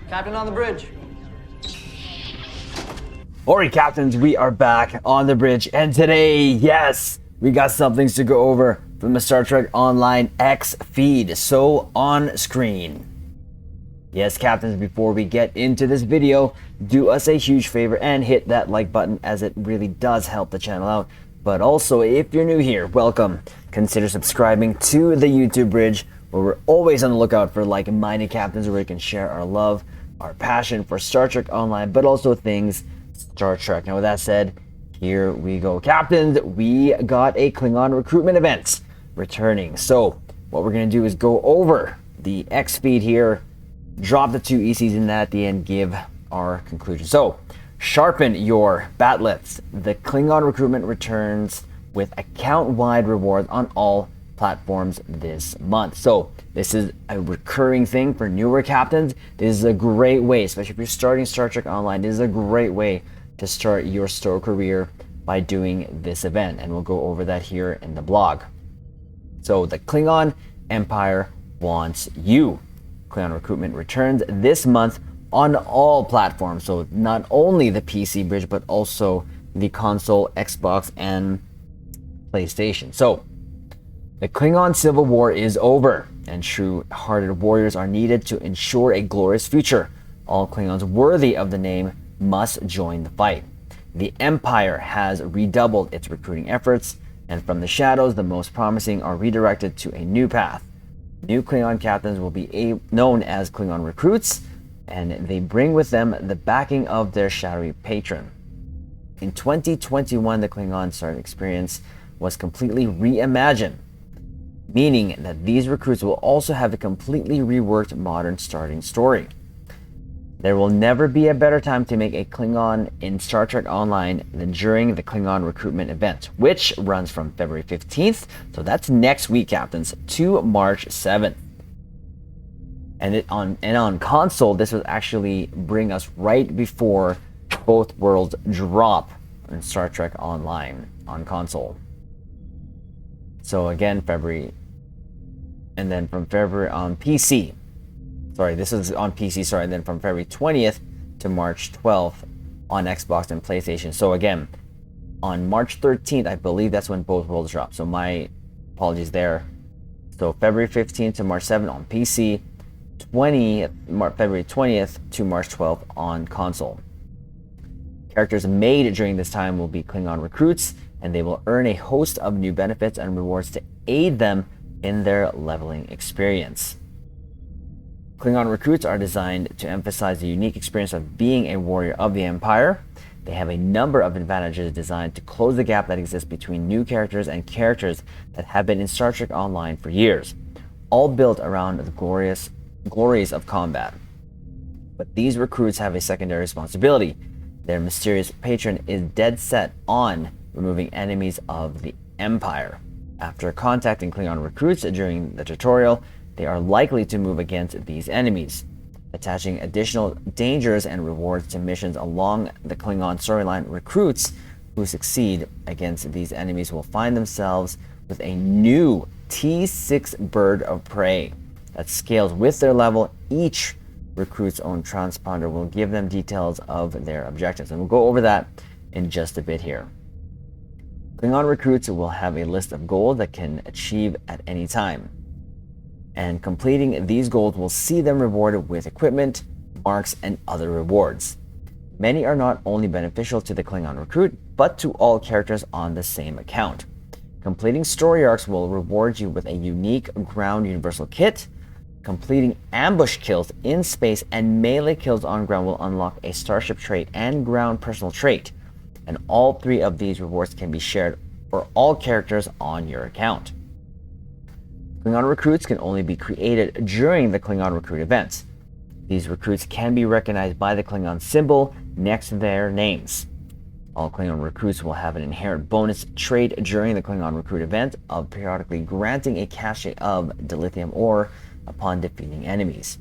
Captain on the bridge. Alright, captains, we are back on the bridge, and today, yes, we got some things to go over from the Star Trek Online X feed, so on screen. Yes, captains, before we get into this video, do us a huge favor and hit that like button, as it really does help the channel out. But also, if you're new here, welcome. Consider subscribing to the YouTube bridge, where we're always on the lookout for like-minded captains where we can share our love, our passion for Star Trek Online, but also things Star Trek. Now, with that said, here we go. Captains, we got a Klingon recruitment event returning. So what we're going to do is go over the X feed here, drop the two ECs in that at the end, give our conclusion. So sharpen your batlets. The Klingon recruitment returns with account-wide rewards on all platforms this month. So this is a recurring thing for newer captains. This is a great way, especially if you're starting Star Trek Online, this is a great way to start your STO career by doing this event. And we'll go over that here in the blog. So the Klingon Empire wants you. Klingon recruitment returns this month on all platforms. So not only the PC bridge, but also the console, Xbox, and PlayStation. So the Klingon Civil War is over, and true-hearted warriors are needed to ensure a glorious future. All Klingons worthy of the name must join the fight. The Empire has redoubled its recruiting efforts, and from the shadows, the most promising are redirected to a new path. New Klingon captains will be known as Klingon recruits, and they bring with them the backing of their shadowy patron. In 2021, the Klingon starting experience was completely reimagined, meaning that these recruits will also have a completely reworked modern starting story. There will never be a better time to make a Klingon in Star Trek Online than during the Klingon recruitment event, which runs from February 15th, so that's next week, captains, to March 7th. And on console, this will actually bring us right before both worlds drop in Star Trek Online on console. So again, February, and then from February on PC. Sorry, this is on PC, sorry, and then from February 20th to March 12th on Xbox and PlayStation. So again, on March 13th, I believe that's when both worlds drop. So my apologies there. So February 15th to March 7th on PC, February 20th to March 12th on console. Characters made during this time will be Klingon recruits, and they will earn a host of new benefits and rewards to aid them in their leveling experience. Klingon recruits are designed to emphasize the unique experience of being a warrior of the Empire. They have a number of advantages designed to close the gap that exists between new characters and characters that have been in Star Trek Online for years, all built around the glories of combat. But these recruits have a secondary responsibility. Their mysterious patron is dead set on removing enemies of the Empire. After contacting Klingon recruits during the tutorial, they are likely to move against these enemies, attaching additional dangers and rewards to missions along the Klingon storyline. Recruits who succeed against these enemies will find themselves with a new T6 bird of prey that scales with their level. Each recruit's own transponder will give them details of their objectives, and we'll go over that in just a bit here. Klingon recruits will have a list of goals that can achieve at any time, and completing these goals will see them rewarded with equipment, marks, and other rewards. Many are not only beneficial to the Klingon recruit, but to all characters on the same account. Completing story arcs will reward you with a unique ground universal kit. Completing ambush kills in space and melee kills on ground will unlock a starship trait and ground personal trait, and all three of these rewards can be shared for all characters on your account. Klingon recruits can only be created during the Klingon recruit events. These recruits can be recognized by the Klingon symbol next to their names. All Klingon recruits will have an inherent bonus trait during the Klingon recruit event of periodically granting a cache of dilithium ore upon defeating enemies.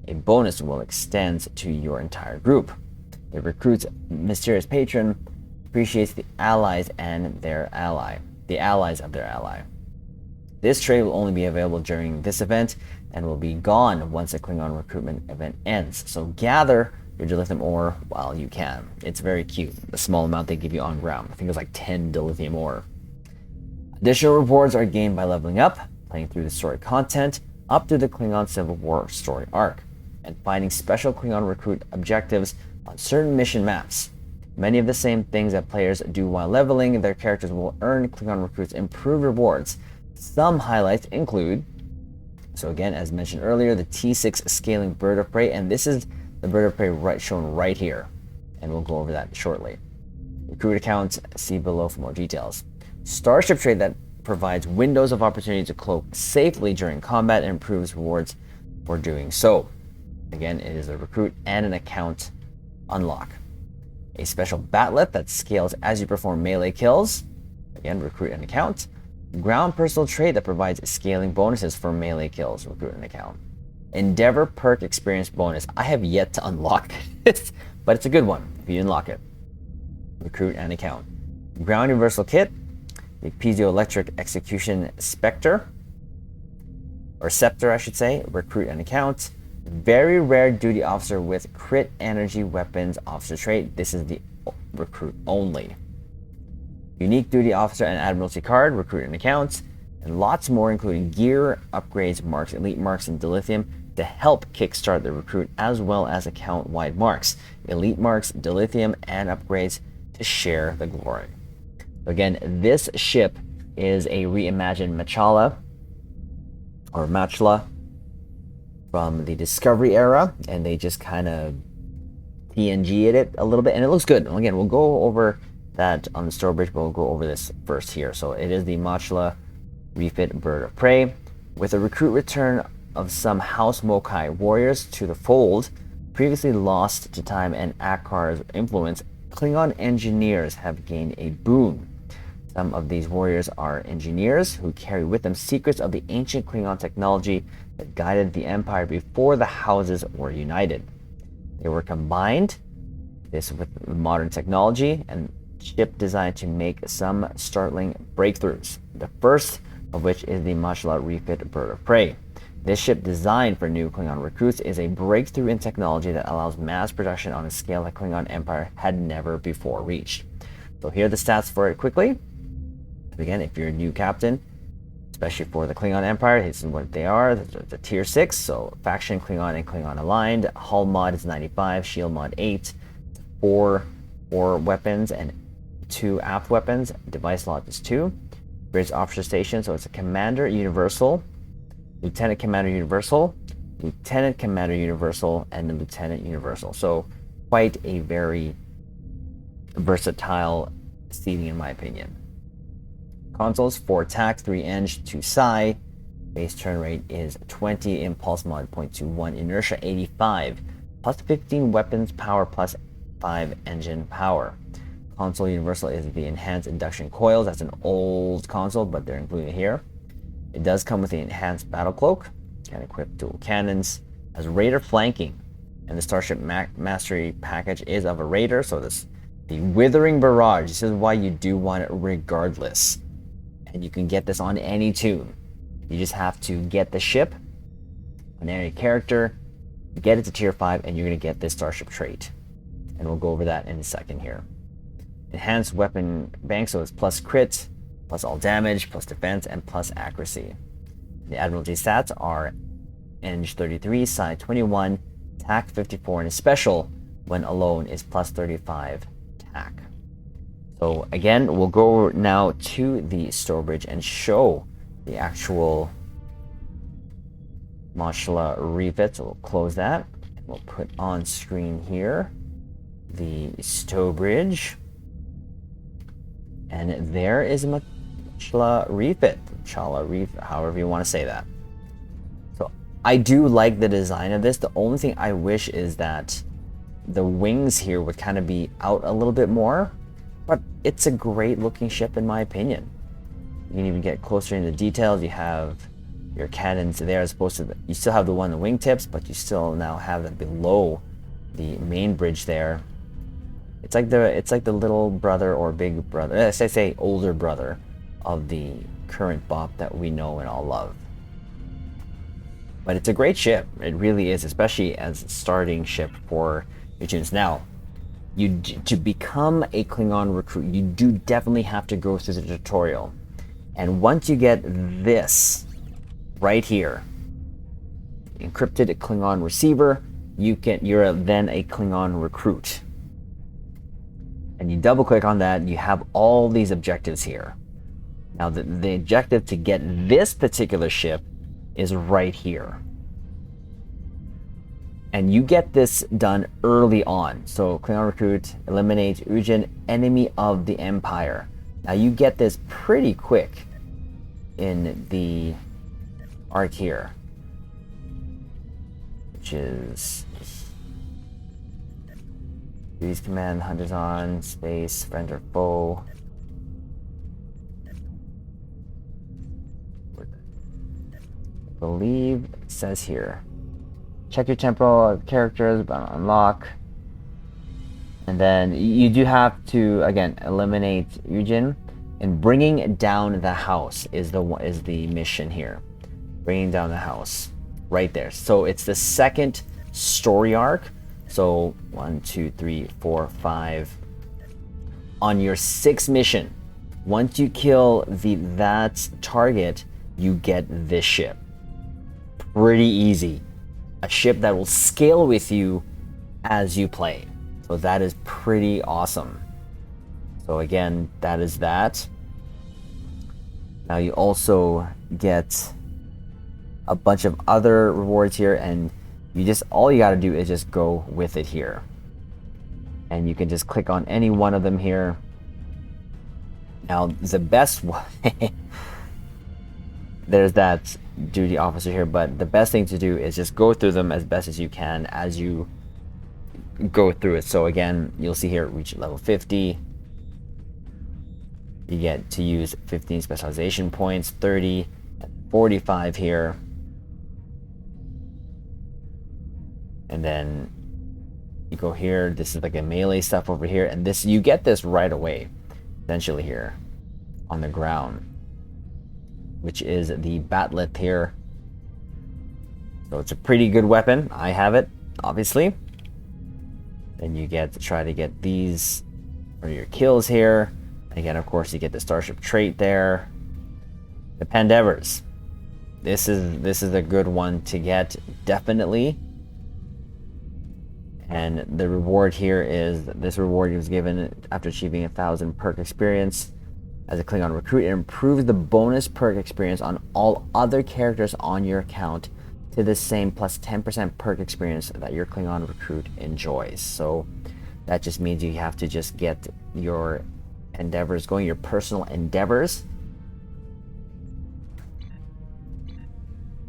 A bonus will extend to your entire group. The recruit's mysterious patron appreciates the allies of their ally. This trait will only be available during this event and will be gone once the Klingon recruitment event ends. So gather your dilithium ore while you can. It's very cute, the small amount they give you on ground. I think it's like 10 dilithium ore. Additional rewards are gained by leveling up, playing through the story content, up to the Klingon Civil War story arc, and finding special Klingon recruit objectives on certain mission maps. Many of the same things that players do while leveling their characters will earn Klingon recruits improved rewards. Some highlights include, so again, as mentioned earlier, the T6 scaling bird of prey, and this is the bird of prey shown right here, and we'll go over that shortly. Recruit accounts, see below for more details. Starship trait that provides windows of opportunity to cloak safely during combat and improves rewards for doing so. Again, it is a recruit and an account unlock. A special batlet that scales as you perform melee kills. Again, recruit an account. Ground personal trait that provides scaling bonuses for melee kills. Recruit an account. Endeavor perk experience bonus. I have yet to unlock this, but it's a good one if you unlock it. Recruit an account. Ground universal kit. The piezoelectric execution specter. Or scepter, I should say. Recruit an account. Very rare duty officer with crit energy weapons officer trait. This is the recruit only. Unique duty officer and admiralty card, recruit an account, and lots more including gear, upgrades, marks, elite marks, and dilithium to help kickstart the recruit, as well as account-wide marks, elite marks, dilithium, and upgrades to share the glory. Again, this ship is a reimagined Machala or Machla from the Discovery era, and they just kind of PNG'd it a little bit, and it looks good. Again, we'll go over that on the store bridge, but we'll go over this first here. So it is the Machla refit bird of prey. With a recruit return of some House Mokai warriors to the fold, previously lost to time and Akar's influence, Klingon engineers have gained a boon. Some of these warriors are engineers who carry with them secrets of the ancient Klingon technology that guided the Empire before the houses were united. They were combined, this with modern technology and ship designed to make some startling breakthroughs. The first of which is the Machla refit bird of prey. This ship, designed for new Klingon recruits, is a breakthrough in technology that allows mass production on a scale the Klingon Empire had never before reached. So here are the stats for it quickly. Again, if you're a new captain, especially for the Klingon Empire, this is what they are. The tier 6, so faction, Klingon, and Klingon aligned. Hull mod is 95, shield mod 8, 4 weapons, and 2 aft weapons. Device slot is 2. Bridge officer station, so it's a Commander Universal, Lieutenant Commander Universal, Lieutenant Commander Universal, and the Lieutenant Universal. So quite a very versatile seating in my opinion. Consoles, 4 attack, 3 eng, 2 psi. Base turn rate is 20, impulse mod 0.21, inertia 85, plus 15 weapons power, plus 5 engine power. Console universal is the enhanced induction coils. That's an old console, but they're included here. It does come with the enhanced battle cloak, can equip dual cannons, has raider flanking, and the Starship Mastery package is of a raider, so the Withering Barrage. This is why you do want it regardless. And you can get this on any tune. You just have to get the ship on any character, get it to tier 5, and you're going to get this Starship trait. And we'll go over that in a second here. Enhanced weapon bank, so it's plus crit, plus all damage, plus defense, and plus accuracy. The Admiralty stats are Eng 33, Psi 21, TAC 54, and a special when alone is plus 35 TAC. So again, we'll go now to the store bridge and show the actual Machla refit. So we'll close that, and we'll put on screen here the stow bridge. And there is a Machla refit, however you want to say that. So I do like the design of this. The only thing I wish is that the wings here would kind of be out a little bit more, but it's a great looking ship in my opinion. You can even get closer into the details. You have your cannons there as opposed to you still have the one in the wingtips, but you still now have them below the main bridge there. It's like the little brother or big brother, let's say older brother of the current BOP that we know and all love. But it's a great ship. It really is, especially as a starting ship for your tunes. Now, to become a Klingon recruit, you do definitely have to go through the tutorial. And once you get this right here, encrypted Klingon receiver, you're then a Klingon recruit. And you double click on that, and you have all these objectives here. Now the objective to get this particular ship is right here. And you get this done early on. So Klingon recruit, eliminate Ujin, enemy of the Empire. Now you get this pretty quick in the arc here, which is duties command, hunters on, space, friend or foe. I believe it says here, check your temporal characters, but unlock. And then you do have to, again, eliminate Ujin. And bringing down the house is the mission here. Bringing down the house, right there. So it's the second story arc. So 1, 2, 3, 4, 5. On your 6th mission, once you kill that target, you get this ship. Pretty easy. A ship that will scale with you as you play. So that is pretty awesome. So again, that is that. Now you also get a bunch of other rewards here, and all you got to do is just go with it here. And you can just click on any one of them here. Now the best one, there's that duty officer here, but the best thing to do is just go through them as best as you can as you go through it. So again, you'll see here, reach level 50. You get to use 15 specialization points, 30, 45 here. And then you go here, this is like a melee stuff over here, and this, you get this right away, essentially here on the ground, which is the bat'leth here. So it's a pretty good weapon. I have it, obviously. Then you get to try to get these for your kills here. Again, of course, you get the Starship trait there. The Pandevers. This is a good one to get, definitely. And the reward here is, this reward was given after achieving 1,000 perk experience as a Klingon recruit. It improves the bonus perk experience on all other characters on your account to the same plus 10% perk experience that your Klingon recruit enjoys. So that just means you have to just get your endeavors going, your personal endeavors.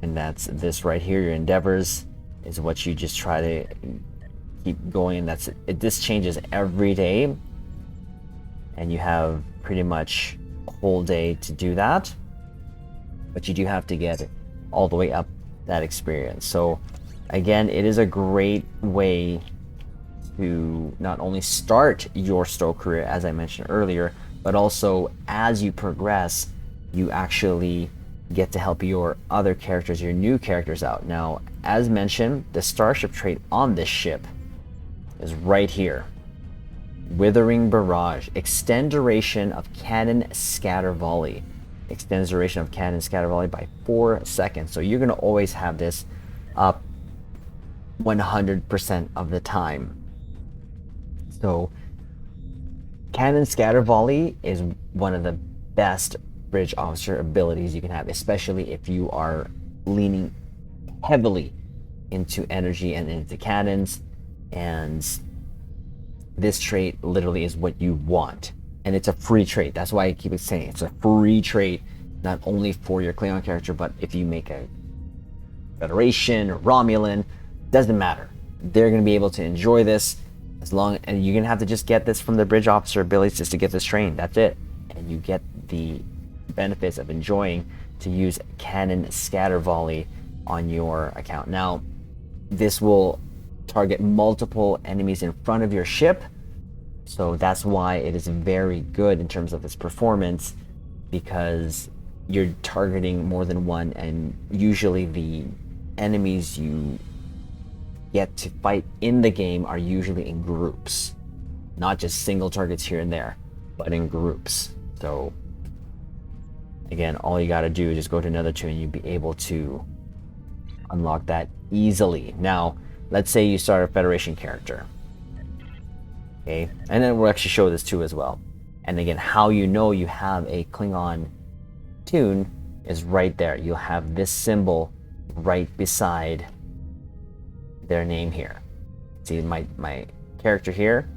And that's this right here. Your endeavors is what you just try to keep going. That's it. This changes every day, and you have pretty much a whole day to do that, but you do have to get all the way up that experience. So again, it is a great way to not only start your STO career, as I mentioned earlier, but also as you progress, you actually get to help your other characters, your new characters out. Now, as mentioned, the Starship trait on this ship is right here. Withering Barrage. Extend duration of cannon scatter volley. Extends duration of cannon scatter volley by 4 seconds. So you're going to always have this up 100% of the time. So cannon scatter volley is one of the best bridge officer abilities you can have, especially if you are leaning heavily into energy and into cannons. And this trait literally is what you want, and it's a free trait. That's why I keep saying it's a free trait, not only for your Klingon character, but if you make a Federation or Romulan, doesn't matter. They're going to be able to enjoy this. And you're gonna have to just get this from the bridge officer abilities just to get this trained. That's it. And you get the benefits of enjoying to use cannon scatter volley on your account. Now, this will target multiple enemies in front of your ship. So that's why it is very good in terms of its performance. because you're targeting more than one, and usually the enemies you get to fight in the game are usually in groups, not just single targets here and there, but in groups. So again, all you got to do is just go to another tune and you'll be able to unlock that easily. Now, let's say you start a Federation character. Okay, and then we'll actually show this too as well. And again, how you know you have a Klingon tune is right there. You'll have this symbol right beside their name here. See, my character here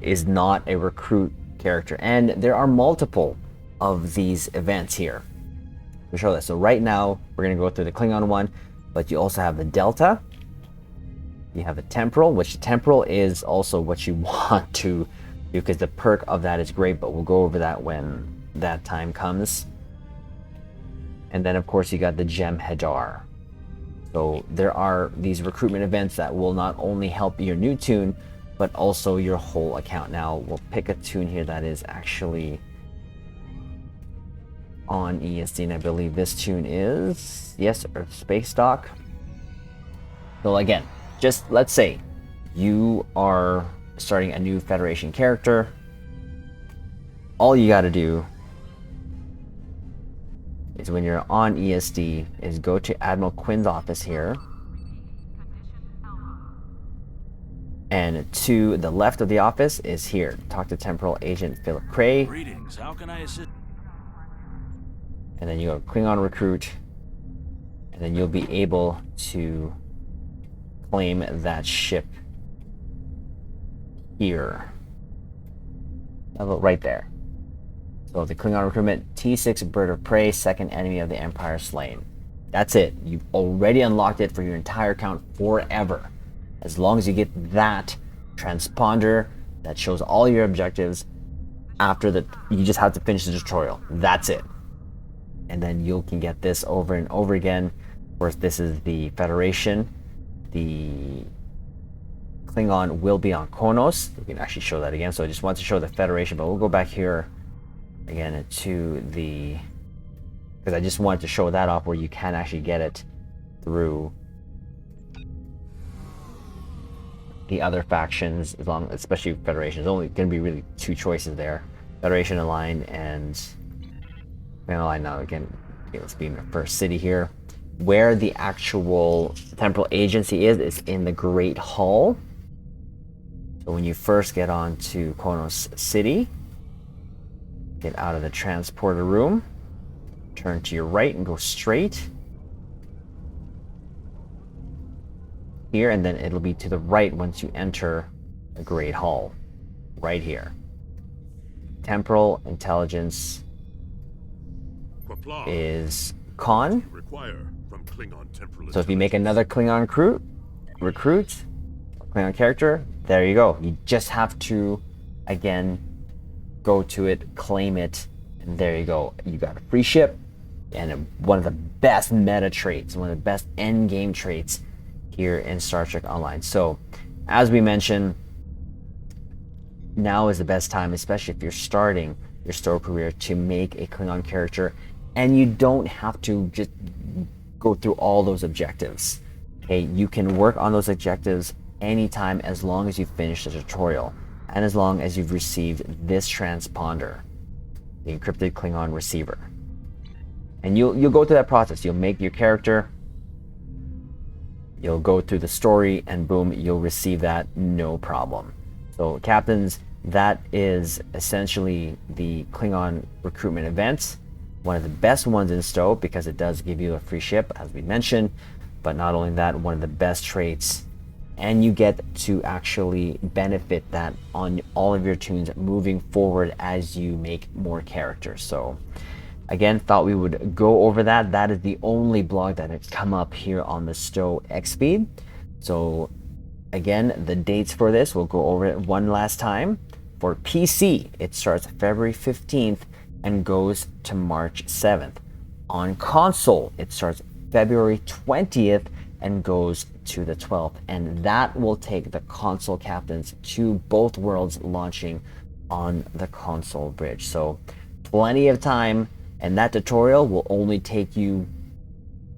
is not a recruit character, and there are multiple of these events here to show this. So right now we're going to go through the Klingon one, but you also have the Delta, you have the Temporal, which the Temporal is also what you want to do because the perk of that is great, but we'll go over that when that time comes. And then of course you got the Gem Hadar. So there are these recruitment events that will not only help your new tune, but also your whole account. Now we'll pick a tune here that is actually on ESD, and I believe this tune is, yes, Earth Space Dock. So again, just let's say you are starting a new Federation character. All you got to do is when you're on ESD is go to Admiral Quinn's office here, and to the left of the office is here. Talk to Temporal Agent Philip Cray. Greetings, how can I assist? And then you go Klingon Recruit, and then you'll be able to claim that ship here. Right there. So the Klingon Recruitment T6 Bird of Prey, second enemy of the Empire slain. That's it. You've already unlocked it for your entire account forever. As long as you get that transponder that shows all your objectives after that, you just have to finish the tutorial. That's it. And then you can get this over and over again. Of course, this is the Federation. The Klingon will be on Konos. We can actually show that again. So I just want to show the Federation, but we'll go back here again to the, because I just wanted to show that off where you can actually get it through the other factions, as long, especially Federation. There's only going to be really two choices there: Federation Aligned and Klingon Aligned. Now again, okay, let's be in the first city here. Where the actual Temporal Agency is in the Great Hall. So when you first get onto Konos City, get out of the transporter room, turn to your right and go straight here, and then it'll be to the right once you enter the Great Hall, right here. Temporal Intelligence QAPLA is Con. require from Klingon temporal. So if you make another Klingon recruit, Klingon character, there you go. You just have to, again, go to it, claim it, and there you go. You got a free ship and one of the best meta traits, one of the best end game traits here in Star Trek Online. So as we mentioned, now is the best time, especially if you're starting your story career, to make a Klingon character, and you don't have to just go through all those objectives. Okay, you can work on those objectives anytime as long as you finish the tutorial and as long as you've received this transponder, the encrypted Klingon receiver. And you'll go through that process. You'll make your character, you'll go through the story, and boom, you'll receive that, no problem. So captains, that is essentially the Klingon recruitment event. One of the best ones in STO because it does give you a free ship, as we mentioned, but not only that, one of the best traits, and you get to actually benefit that on all of your tunes moving forward as you make more characters. So again, thought we would go over that. That is the only blog that has come up here on the STO X-Feed. So again, the dates for this, we'll go over it one last time. For PC, it starts February 15th and goes to March 7th. On console, it starts February 20th and goes to the 12th. And that will take the console captains to both worlds launching on the console bridge. So plenty of time, and that tutorial will only take you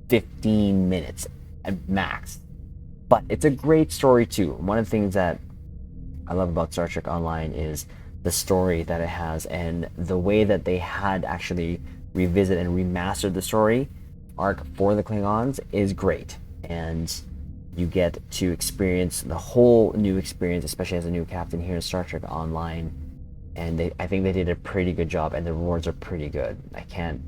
15 minutes at max. But it's a great story too. One of the things that I love about Star Trek Online is the story that it has, and the way that they had actually revisit and remastered the story arc for the Klingons is great. And you get to experience the whole new experience, especially as a new captain here in Star Trek Online. And I think they did a pretty good job, and the rewards are pretty good. I can't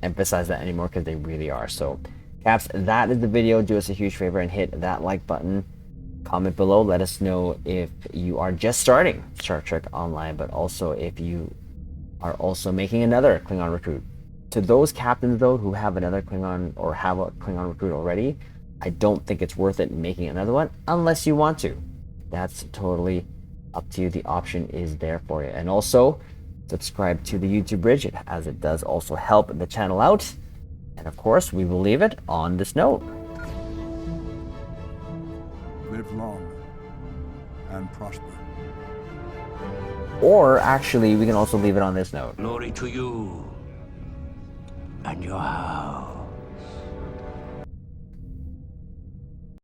emphasize that anymore because they really are. So, Caps, that is the video. Do us a huge favor and hit that like button. Comment below. Let us know if you are just starting Star Trek Online, but also if you are also making another Klingon recruit. To those captains, though, who have another Klingon or have a Klingon recruit already, I don't think it's worth it making another one unless you want to. That's totally up to you. The option is there for you. And also, subscribe to the YouTube Bridge, as it does also help the channel out. And of course, we will leave it on this note. Live long and prosper. Or actually, we can also leave it on this note. Glory to you and your house.